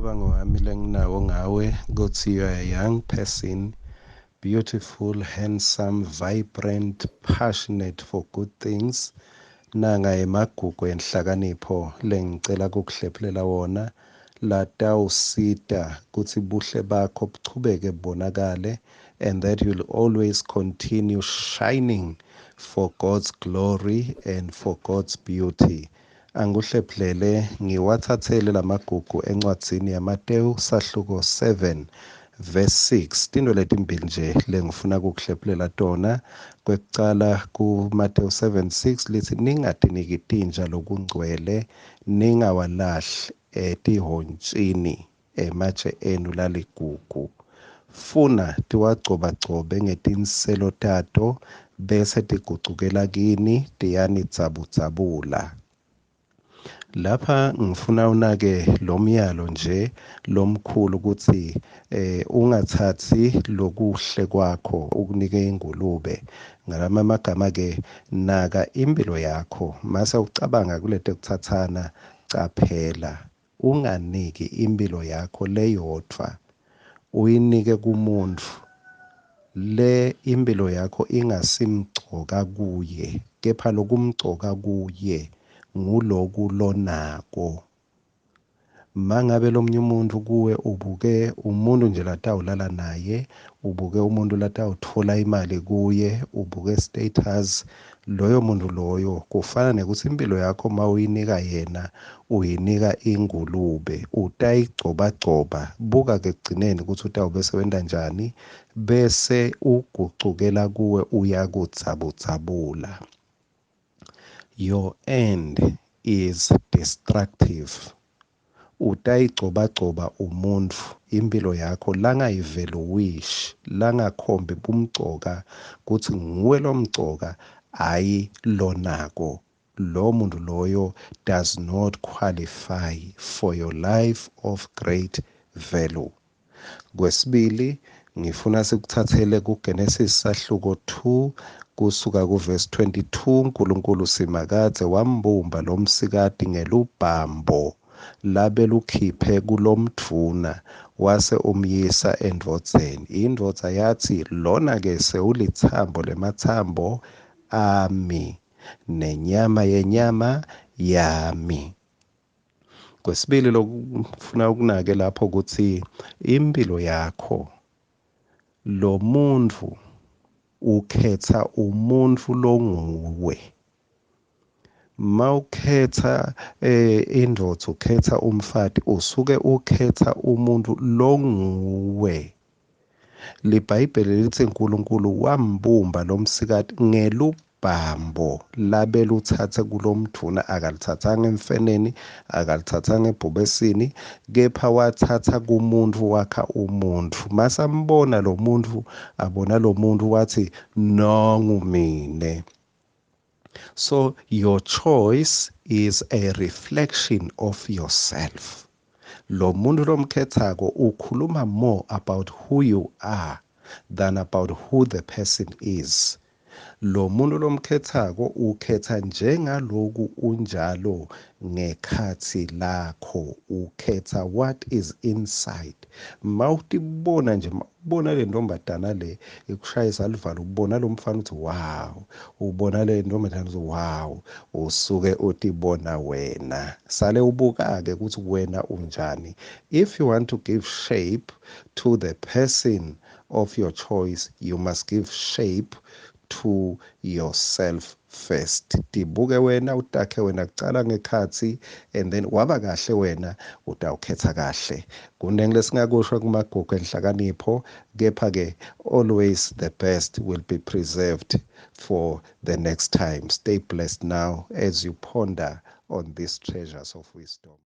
Umcabango wami lenginawo ngawe kuthi you are a young person, beautiful, handsome, vibrant, passionate for good things. Nanga Emagugu Enhlakanipho lengicela ukukuhlephelela wona latawusita kuthi buhle bakho buchubeke bonakale, and that you'll always continue shining for God's glory and for God's beauty. Anguhlephulele ngiwathathele lamagugu encwadzini yaMateyu sahluko 7 verse 6. Tinto letimbili nje lengifuna ukukuhlephulela tona. Kwekucala kuMateyu 7:6 lithi ningatiniki tinja lokungcwele, ningawalahli etihontshini ematshe enu laligugu. Funa tiwagcobagcobe ngetinselo tato bese tigucukela kini tiyanidzabudzabula. Lapha ngifuna unake lo myalo nje lomkhulu ukuthi ungathathi lokuhle kwakho ukunike ingulube. Ngalama magama ke naka impilo yakho mase ucabanga kulete kuthathana, caphela unganiki impilo yakho leyodwa uyinike kumuntu le impilo yakho ingasimgcoka kuye, kepha lokumgcoka kuye nguloku lonako. Mangabe lomunye umuntu kuwe ubuke umuntu nje latawulala naye, ubuke umuntu latawuthola imali kuye, ubuke status, loyo muntu loyo kufana nekuthi impilo yakho mawuyinika yena uyinika ingulube, utayigcoba-gcoba. Buka ke ekugcineni ukuthi utawube sewenta njani, bese ugucukela kuwe uyakudzabudzabula. Your end is destructive. Utayigcoba-gcoba umuntu impilo yakho langayivaluishi, langakhombi bumgcoka kuthi nguwe lomgcoka hayi lonako. Lo muntu loyo does not qualify for your life of great value. Kwesibili ngifuna sikuthathele kuGenesis sahluko 2 kusuka kuverse 22. uNkulunkulu simakadze wambumba lo msikati ngelubhambo labe lukhiphe kulomdvuna wase umyisa endvodzeni. Indvodza yathi lona-ke sewulithambo lemathambo ami nenyama yenyama yami. Kwesibili lokufuna ukunake lapho ukuthi impilo yakho lo muntu ukhetha umuntu longuwe. Mawukhetha indvodza, ukhetha umfati, usuke ukhetha umuntu longuwe. LiBhayibheli lithi uNkulunkulu wambumba lo msikati ngelubhambo labe luthathe kulomdvuna, akalithathanga emfeneni, akalithathanga ebhubesini, kepha wathatha kumuntu wakha umuntu. Masambona lo muntu, abona lo muntu wathi nongu mine. So your choice is a reflection of yourself. Lo muntu lomkhethako ukhuluma more about who you are than about who the person is. Lo muntu lomkhethako ukhetha njengaloku unjalo ngekhathi lakho, ukhetha what is inside. Mawutibona nje, ubona le ntombadana le ikushayisa livalo, ubona lo mfana uthi wow, ubona le ntombadana uthi wow, usuke utibona wena. Sale ubuka-ke ukuthi wena unjani. If you want to give shape to the person of your choice, you must give shape to yourself first. Tibuke wena, utakhe wena kucala ngekhathi, and then waba kahle wena utawukhetha kahle. Kunengi lesingakusho kumagugu enhlakanipho, kepha-ke always the best will be preserved for the next time. Stay blessed now as you ponder on these treasures of wisdom.